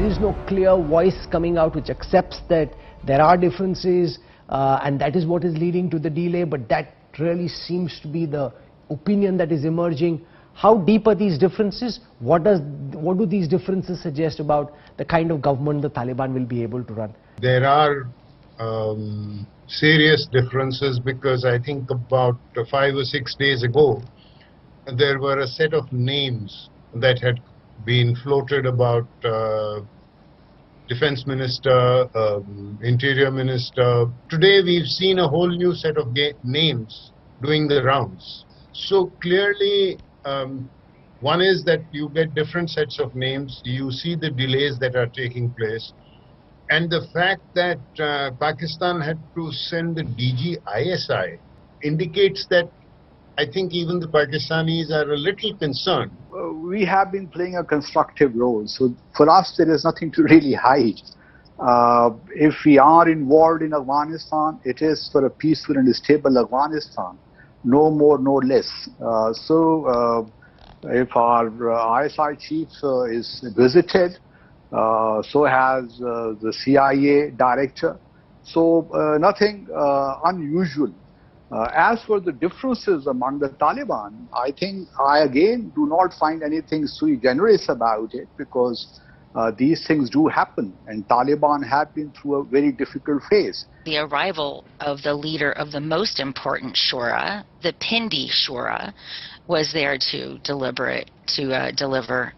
is no clear voice coming out which accepts that there are differences and that is what is leading to the delay, but that really seems to be the opinion that is emerging. How deep are these differences? What do these differences suggest about the kind of government the Taliban will be able to run? There are serious differences, because I think about 5 or 6 days ago, there were a set of names that had been floated about Defense Minister, Interior Minister. Today we've seen a whole new set of names doing the rounds. So clearly, one is that you get different sets of names, you see the delays that are taking place, and the fact that Pakistan had to send the DG ISI indicates that I think even the Pakistanis are a little concerned. We have been playing a constructive role, so for us there is nothing to really hide. If we are involved in Afghanistan, it is for a peaceful and stable Afghanistan, no more, no less. If our ISI chief is visited, so has the CIA director, so nothing unusual. As for the differences among the Taliban, I think I again do not find anything sui generis about it, because these things do happen, and Taliban have been through a very difficult phase. The arrival of the leader of the most important Shura, the Pindi Shura, was there to deliver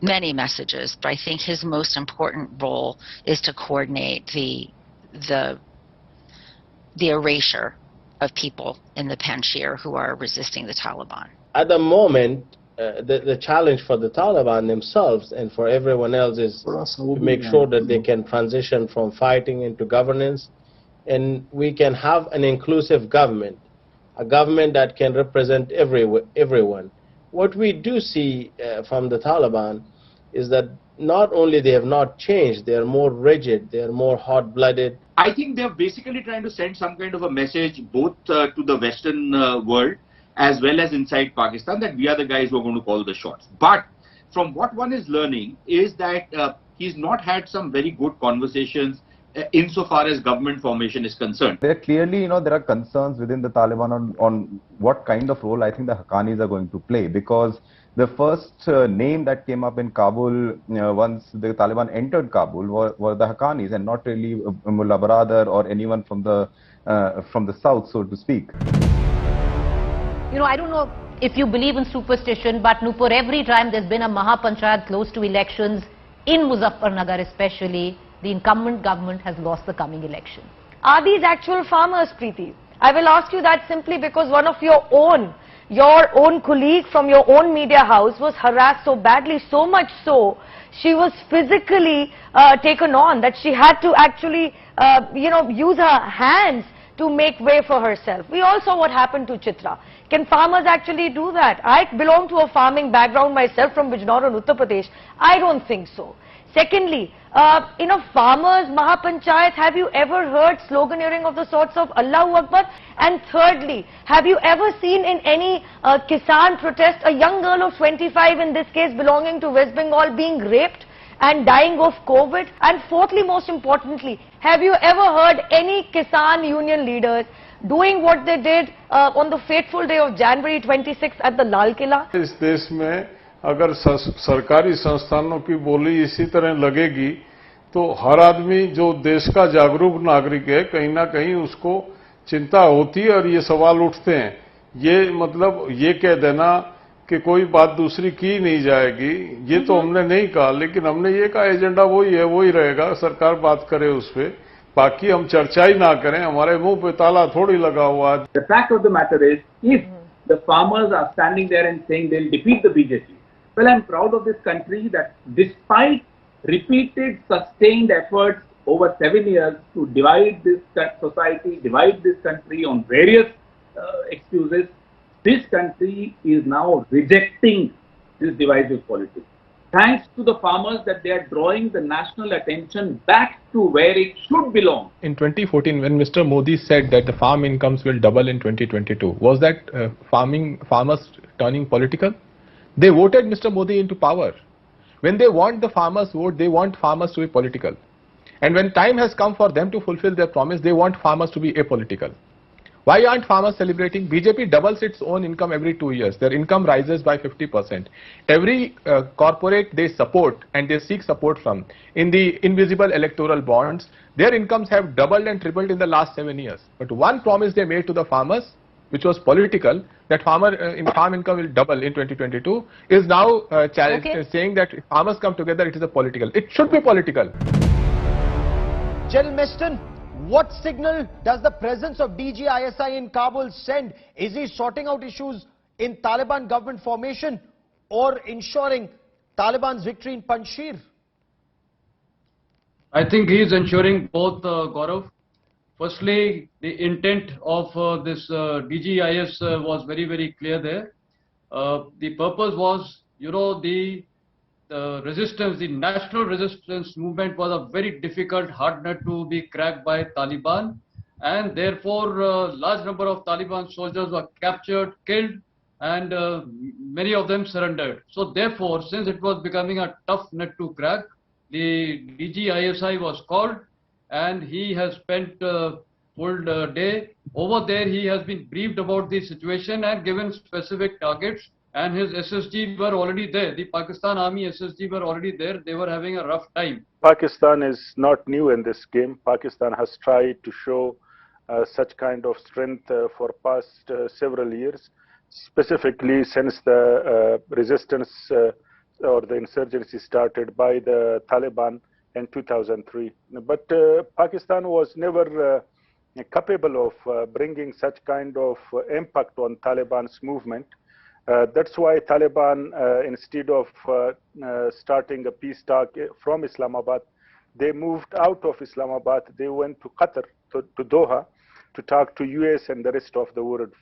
many messages, but I think his most important role is to coordinate the erasure of people in the Panjshir who are resisting the Taliban. At the moment, the challenge for the Taliban themselves and for everyone else is to make sure that they can transition from fighting into governance, and we can have an inclusive government, a government that can represent everyone. What we do see from the Taliban is that not only they have not changed, they are more rigid, they are more hot-blooded. I think they are basically trying to send some kind of a message both to the Western world as well as inside Pakistan, that we are the guys who are going to call the shots. But from what one is learning is that he's not had some very good conversations insofar as government formation is concerned. There clearly, there are concerns within the Taliban on what kind of role I think the Haqqanis are going to play, because the first name that came up in Kabul once the Taliban entered Kabul were the Haqqanis, and not really Mullah Baradar or anyone from the south, so to speak. I don't know if you believe in superstition, but Nupur, every time there's been a Mahapanchayat close to elections, in Muzaffarnagar especially, the incumbent government has lost the coming election. Are these actual farmers, Preeti? I will ask you that simply because one of your own colleague from your own media house was harassed so badly, so much so, she was physically taken on that she had to actually, use her hands to make way for herself. We all saw what happened to Chitra. Can farmers actually do that? I belong to a farming background myself from Bijnor in Uttar Pradesh. I don't think so. Secondly, in a farmers Mahapanchayat, have you ever heard sloganeering of the sorts of Allahu Akbar? And thirdly, have you ever seen in any Kisan protest a young girl of 25, in this case belonging to West Bengal, being raped and dying of COVID? And fourthly, most importantly, have you ever heard any Kisan union leaders doing what they did on the fateful day of January 26th at the Lal Killa? इस देश में अगर सरकारी संस्थानों की बोली इसी तरह लगेगी तो हर आदमी जो देश का जागरूक नागरिक है कहीं ना कहीं उसको चिंता होती है और ये सवाल उठते हैं। ये मतलब ये कह देना कि कोई बात दूसरी की नहीं जाएगी, ये तो हमने नहीं कहा, लेकिन हमने ये कहा एजेंडा वही है, वही रहेगा, सरकार बात करे उस पे, बाकी हम चर्चा ही ना करें, हमारे मुंह पे ताला थोड़ी लगा हुआ है। The fact of the matter is, if the farmers are standing there and saying they'll defeat the BJP, well, I'm proud of this country that despite repeated sustained efforts over 7 years to divide this society, divide this country on various excuses, this country is now rejecting this divisive politics. Thanks to the farmers that they are drawing the national attention back to where it should belong. In 2014, when Mr. Modi said that the farm incomes will double in 2022, was that farmers turning political? They voted Mr. Modi into power. When they want the farmers' vote, they want farmers to be political. And when time has come for them to fulfill their promise, they want farmers to be apolitical. Why aren't farmers celebrating? BJP doubles its own income every 2 years. Their income rises by 50%. Every corporate they support and they seek support from, in the invisible electoral bonds, their incomes have doubled and tripled in the last 7 years. But one promise they made to the farmers, which was political, that farm income will double in 2022, is now saying that if farmers come together, it is a political. It should be political. General Meston, what signal does the presence of DG ISI in Kabul send? Is he sorting out issues in Taliban government formation or ensuring Taliban's victory in Panjshir? I think he is ensuring both, Gaurav. Firstly, the intent of this DG IS was very, very clear there. The purpose was, the resistance, the national resistance movement was a very difficult, hard nut to be cracked by Taliban, and therefore large number of Taliban soldiers were captured, killed, and many of them surrendered. So therefore, since it was becoming a tough nut to crack, the DG ISI was called, and he has spent full day over there. He has been briefed about the situation and given specific targets. And his SSG were already there. The Pakistan Army SSG were already there. They were having a rough time. Pakistan is not new in this game. Pakistan has tried to show such kind of strength for past several years, specifically since the resistance or the insurgency started by the Taliban in 2003. But Pakistan was never capable of bringing such kind of impact on Taliban's movement. That's why Taliban, instead of starting a peace talk from Islamabad, they moved out of Islamabad. They went to Qatar, to Doha, to talk to US and the rest of the world.